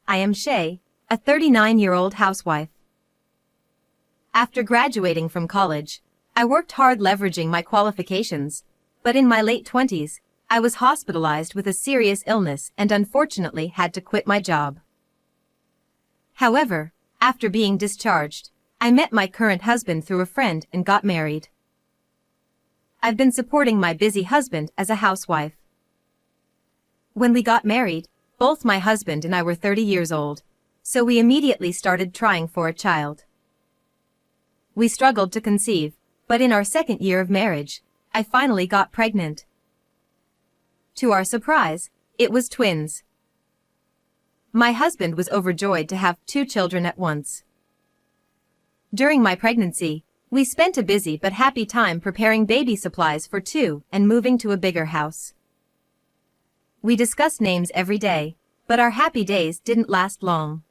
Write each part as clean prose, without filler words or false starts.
I am Shay, a 39-year-old housewife. After graduating from college, I worked hard leveraging my qualifications, but in my late 20s, I was hospitalized with a serious illness and unfortunately had to quit my job. However, after being discharged, I met my current husband through a friend and got married. I've been supporting my busy husband as a housewife. When we got married, both my husband and I were 30 years old, so we immediately started trying for a child. We struggled to conceive, but in our second year of marriage, I finally got pregnant. To our surprise, it was twins. My husband was overjoyed to have 2 children at once. During my pregnancy, we spent a busy but happy time preparing baby supplies for 2 and moving to a bigger house. We discussed names every day, but our happy days didn't last long.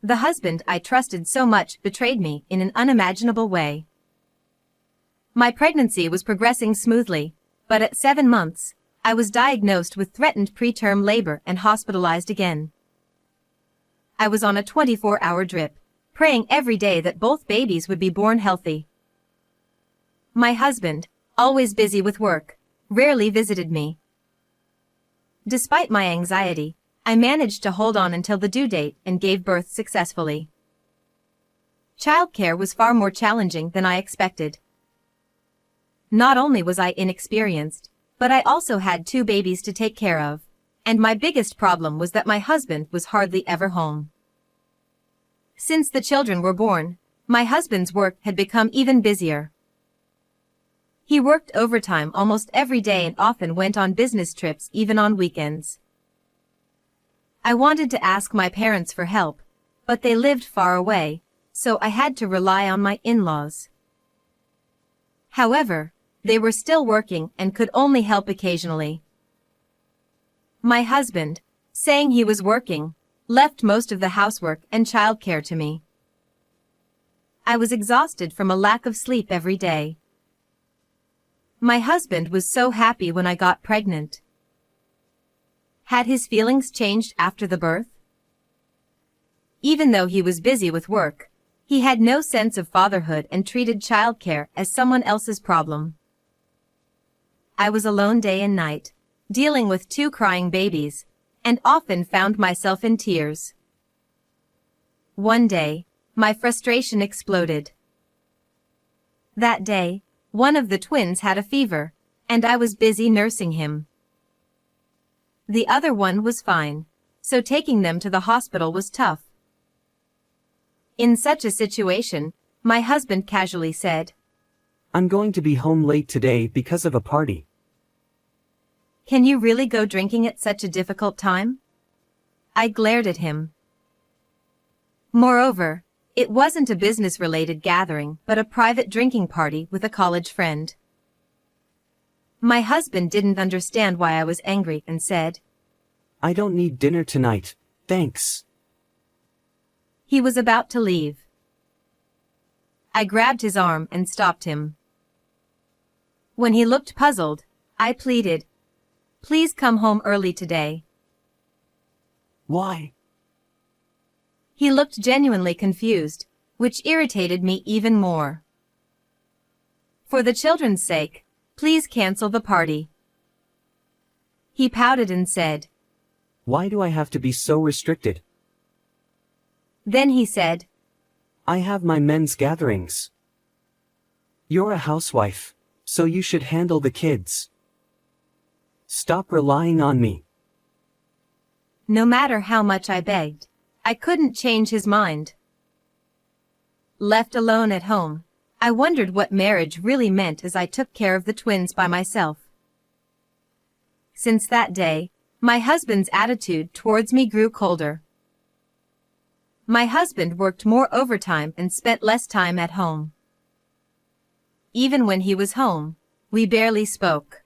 The husband I trusted so much betrayed me in an unimaginable way. My pregnancy was progressing smoothly, but at 7 months, I was diagnosed with threatened preterm labor and hospitalized again. I was on a 24-hour drip, praying every day that both babies would be born healthy. My husband, always busy with work, rarely visited me. Despite my anxiety, I managed to hold on until the due date and gave birth successfully. Childcare was far more challenging than I expected. Not only was I inexperienced, but I also had 2 babies to take care of, and my biggest problem was that my husband was hardly ever home. Since the children were born, my husband's work had become even busier. He worked overtime almost every day and often went on business trips even on weekends. I wanted to ask my parents for help, but they lived far away, so I had to rely on my in-laws. However, they were still working and could only help occasionally. My husband, saying he was working, left most of the housework and childcare to me. I was exhausted from a lack of sleep every day. My husband was so happy when I got pregnant. Had his feelings changed after the birth? Even though he was busy with work, he had no sense of fatherhood and treated childcare as someone else's problem. I was alone day and night, dealing with 2 crying babies, and often found myself in tears. One day, my frustration exploded. That day, one of the twins had a fever, and I was busy nursing him. The other one was fine, so taking them to the hospital was tough. In such a situation, my husband casually said, "I'm going to be home late today because of a party." "Can you really go drinking at such a difficult time?" I glared at him. Moreover, it wasn't a business-related gathering but a private drinking party with a college friend. My husband didn't understand why I was angry and said, "I don't need dinner tonight, thanks." He was about to leave. I grabbed his arm and stopped him. When he looked puzzled, I pleaded, "Please come home early today." "Why?" He looked genuinely confused, which irritated me even more. "For the children's sake, please cancel the party." He pouted and said, "Why do I have to be so restricted? Then he said, I have my men's gatherings. You're a housewife, so you should handle the kids. Stop relying on me." No matter how much I begged, I couldn't change his mind. Left alone at home, I wondered what marriage really meant as I took care of the twins by myself. Since that day, my husband's attitude towards me grew colder. My husband worked more overtime and spent less time at home. Even when he was home, we barely spoke.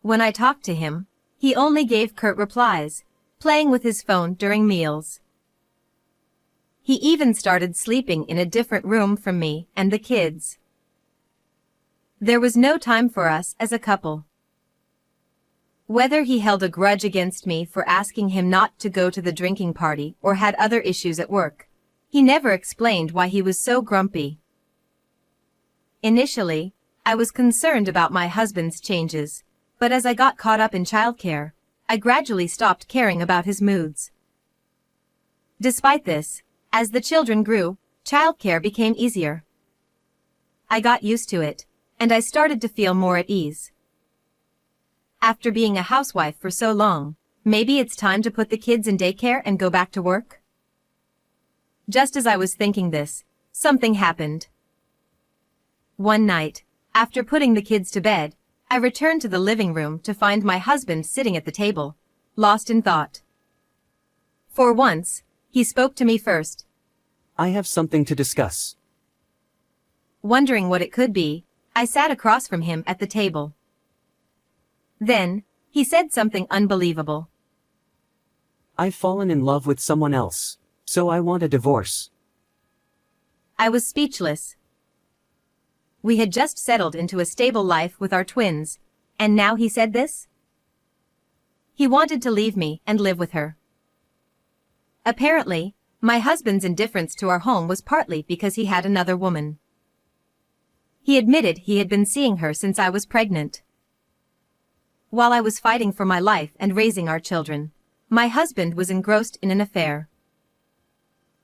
When I talked to him, he only gave curt replies, playing with his phone during meals. He even started sleeping in a different room from me and the kids. There was no time for us as a couple. Whether he held a grudge against me for asking him not to go to the drinking party or had other issues at work, he never explained why he was so grumpy. Initially, I was concerned about my husband's changes, but as I got caught up in childcare, I gradually stopped caring about his moods. Despite this, as the children grew, childcare became easier. I got used to it, and I started to feel more at ease. After being a housewife for so long, maybe it's time to put the kids in daycare and go back to work? Just as I was thinking this, something happened. One night, after putting the kids to bed, I returned to the living room to find my husband sitting at the table, lost in thought. For once, he spoke to me first. I have something to discuss. Wondering what it could be, I sat across from him at the table. Then, he said something unbelievable. I've fallen in love with someone else, so I want a divorce. I was speechless. We had just settled into a stable life with our twins, and now he said this? He wanted to leave me and live with her. Apparently, my husband's indifference to our home was partly because he had another woman. He admitted he had been seeing her since I was pregnant. While I was fighting for my life and raising our children, my husband was engrossed in an affair.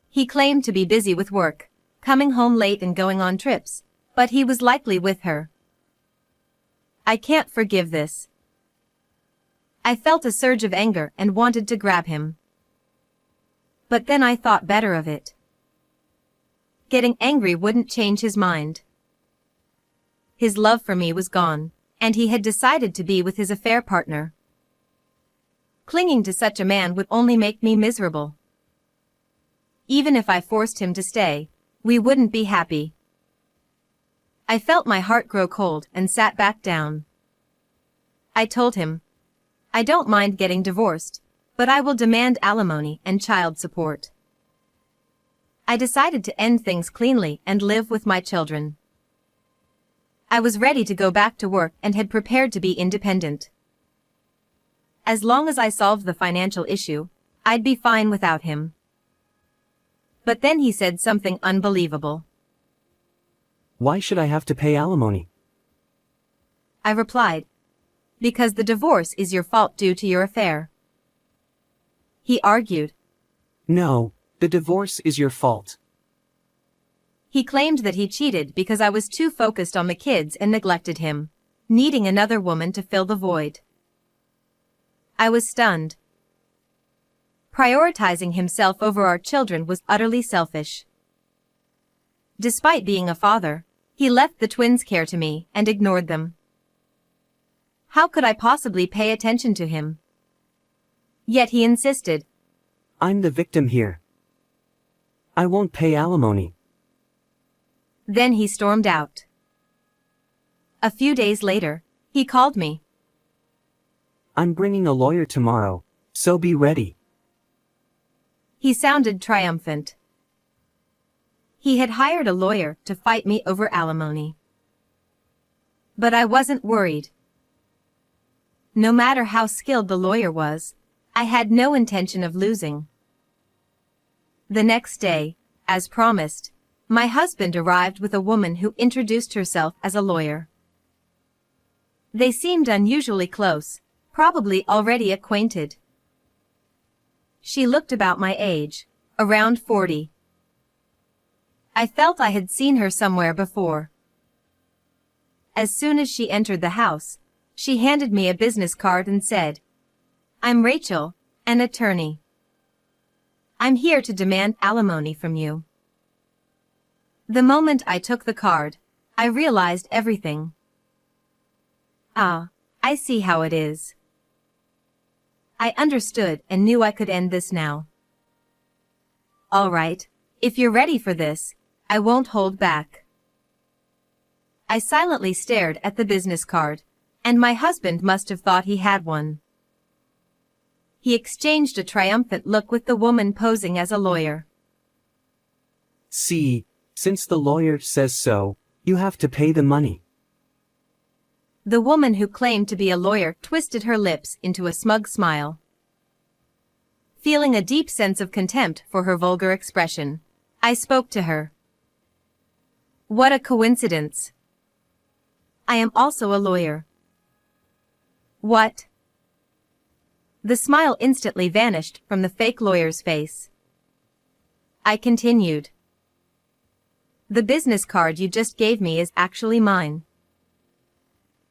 He claimed to be busy with work, coming home late and going on trips, but he was likely with her. I can't forgive this. I felt a surge of anger and wanted to grab him. But then I thought better of it. Getting angry wouldn't change his mind. His love for me was gone, and he had decided to be with his affair partner. Clinging to such a man would only make me miserable. Even if I forced him to stay, we wouldn't be happy. I felt my heart grow cold and sat back down. I told him, I don't mind getting divorced, but I will demand alimony and child support. I decided to end things cleanly and live with my children. I was ready to go back to work and had prepared to be independent. As long as I solved the financial issue, I'd be fine without him. But then he said something unbelievable. Why should I have to pay alimony? I replied, because the divorce is your fault due to your affair. He argued. No, the divorce is your fault. He claimed that he cheated because I was too focused on the kids and neglected him, needing another woman to fill the void. I was stunned. Prioritizing himself over our children was utterly selfish. Despite being a father, he left the twins' care to me and ignored them. How could I possibly pay attention to him? Yet he insisted. I'm the victim here. I won't pay alimony. Then he stormed out. A few days later, he called me. I'm bringing a lawyer tomorrow, so be ready. He sounded triumphant. He had hired a lawyer to fight me over alimony. But I wasn't worried. No matter how skilled the lawyer was, I had no intention of losing. The next day, as promised, my husband arrived with a woman who introduced herself as a lawyer. They seemed unusually close, probably already acquainted. She looked about my age, around 40. I felt I had seen her somewhere before. As soon as she entered the house, she handed me a business card and said, I'm Rachel, an attorney. I'm here to demand alimony from you. The moment I took the card, I realized everything. Ah, I see how it is. I understood and knew I could end this now. All right, if you're ready for this, I won't hold back. I silently stared at the business card, and my husband must have thought he had one. He exchanged a triumphant look with the woman posing as a lawyer. See, since the lawyer says so, you have to pay the money. The woman who claimed to be a lawyer twisted her lips into a smug smile. Feeling a deep sense of contempt for her vulgar expression, I spoke to her. What a coincidence. I am also a lawyer. What? The smile instantly vanished from the fake lawyer's face. I continued. The business card you just gave me is actually mine.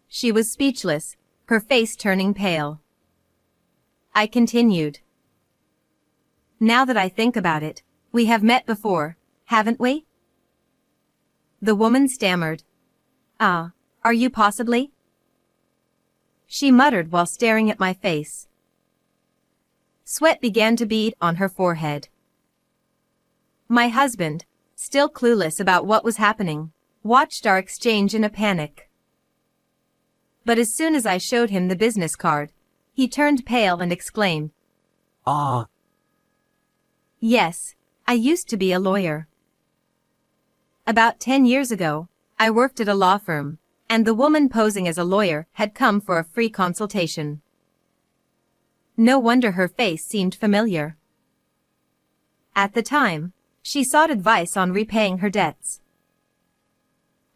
She was speechless, her face turning pale. I continued. Now that I think about it, we have met before, haven't we? The woman stammered. Ah, are you possibly? She muttered while staring at my face. Sweat began to bead on her forehead. My husband, still clueless about what was happening, watched our exchange in a panic. But as soon as I showed him the business card, he turned pale and exclaimed, Ah. Yes, I used to be a lawyer. About 10 years ago, I worked at a law firm, and the woman posing as a lawyer had come for a free consultation. No wonder her face seemed familiar. At the time, she sought advice on repaying her debts.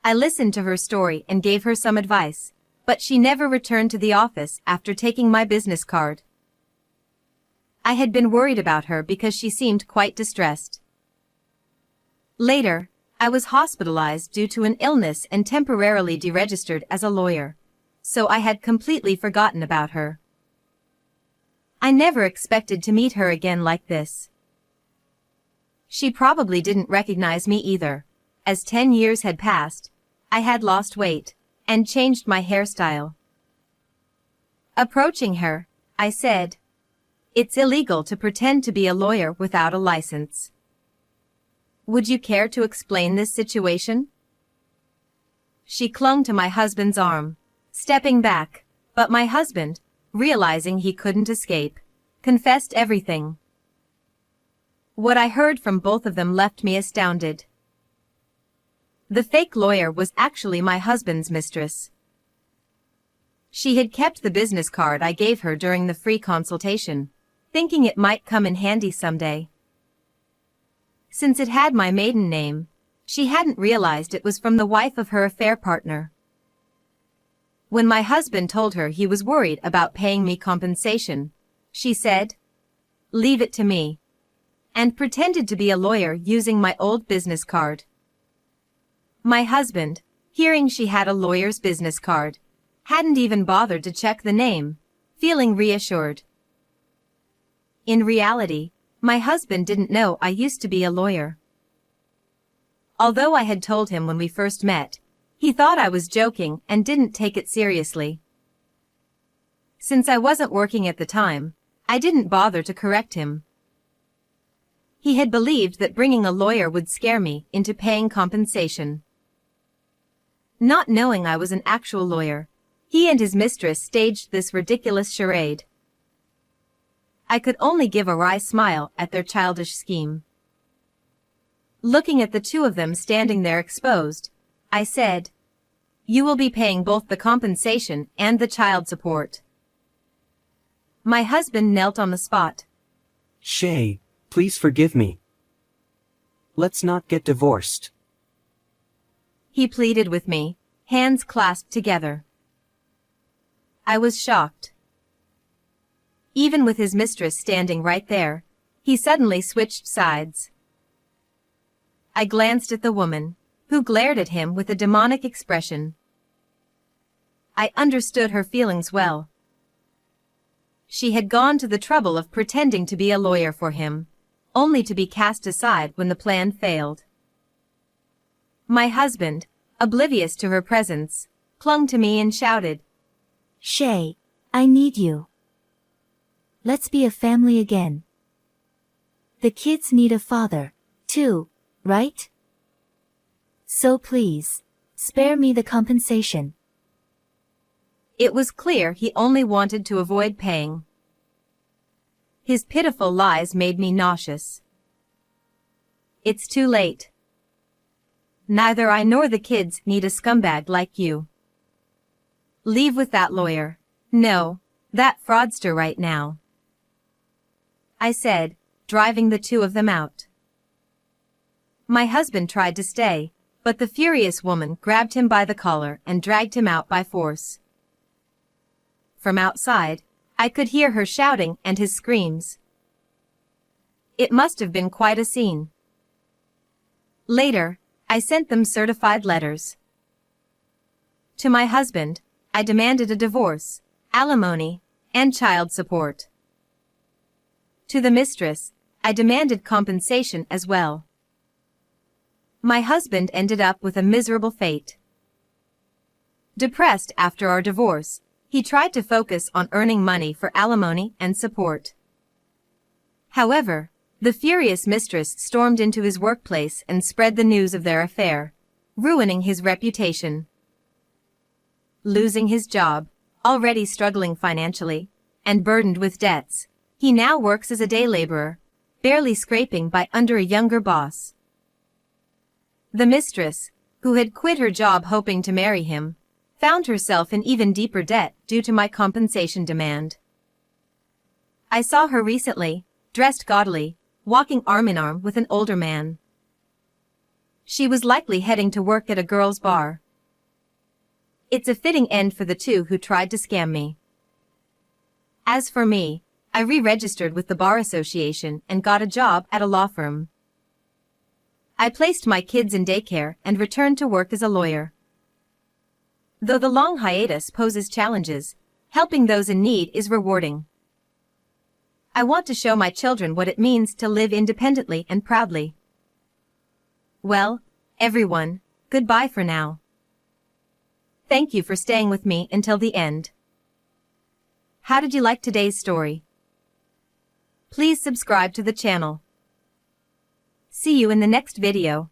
I listened to her story and gave her some advice, but she never returned to the office after taking my business card. I had been worried about her because she seemed quite distressed. Later, I was hospitalized due to an illness and temporarily deregistered as a lawyer, so I had completely forgotten about her. I never expected to meet her again like this. She probably didn't recognize me either. As 10 years had passed, I had lost weight and changed my hairstyle. Approaching her, I said, "It's illegal to pretend to be a lawyer without a license. Would you care to explain this situation?" She clung to my husband's arm, stepping back, but my husband, realizing he couldn't escape, confessed everything. What I heard from both of them left me astounded. The fake lawyer was actually my husband's mistress. She had kept the business card I gave her during the free consultation, thinking it might come in handy someday. Since it had my maiden name, she hadn't realized it was from the wife of her affair partner. When my husband told her he was worried about paying me compensation, she said, "Leave it to me," and pretended to be a lawyer using my old business card. My husband, hearing she had a lawyer's business card, hadn't even bothered to check the name, feeling reassured. In reality, my husband didn't know I used to be a lawyer. Although I had told him when we first met, he thought I was joking and didn't take it seriously. Since I wasn't working at the time, I didn't bother to correct him. He had believed that bringing a lawyer would scare me into paying compensation. Not knowing I was an actual lawyer, he and his mistress staged this ridiculous charade. I could only give a wry smile at their childish scheme. Looking at the two of them standing there exposed, I said, "You will be paying both the compensation and the child support." My husband knelt on the spot. Shay, please forgive me. Let's not get divorced. He pleaded with me, hands clasped together. I was shocked. Even with his mistress standing right there, he suddenly switched sides. I glanced at the woman, who glared at him with a demonic expression. I understood her feelings well. She had gone to the trouble of pretending to be a lawyer for him, only to be cast aside when the plan failed. My husband, oblivious to her presence, clung to me and shouted, "Shay, I need you. Let's be a family again. The kids need a father, too, right? So please, spare me the compensation." It was clear he only wanted to avoid paying. His pitiful lies made me nauseous. It's too late. Neither I nor the kids need a scumbag like you. Leave with that lawyer. No, that fraudster right now, I said, driving the two of them out. My husband tried to stay, but the furious woman grabbed him by the collar and dragged him out by force. From outside, I could hear her shouting and his screams. It must have been quite a scene. Later, I sent them certified letters. To my husband, I demanded a divorce, alimony, and child support. To the mistress, I demanded compensation as well. My husband ended up with a miserable fate. Depressed after our divorce, he tried to focus on earning money for alimony and support. However, the furious mistress stormed into his workplace and spread the news of their affair, ruining his reputation. Losing his job, already struggling financially, and burdened with debts, he now works as a day laborer, barely scraping by under a younger boss. The mistress, who had quit her job hoping to marry him, found herself in even deeper debt due to my compensation demand. I saw her recently, dressed gaudily, walking arm in arm with an older man. She was likely heading to work at a girls' bar. It's a fitting end for the two who tried to scam me. As for me, I re-registered with the Bar Association and got a job at a law firm. I placed my kids in daycare and returned to work as a lawyer. Though the long hiatus poses challenges, helping those in need is rewarding. I want to show my children what it means to live independently and proudly. Well, everyone, goodbye for now. Thank you for staying with me until the end. How did you like today's story? Please subscribe to the channel. See you in the next video.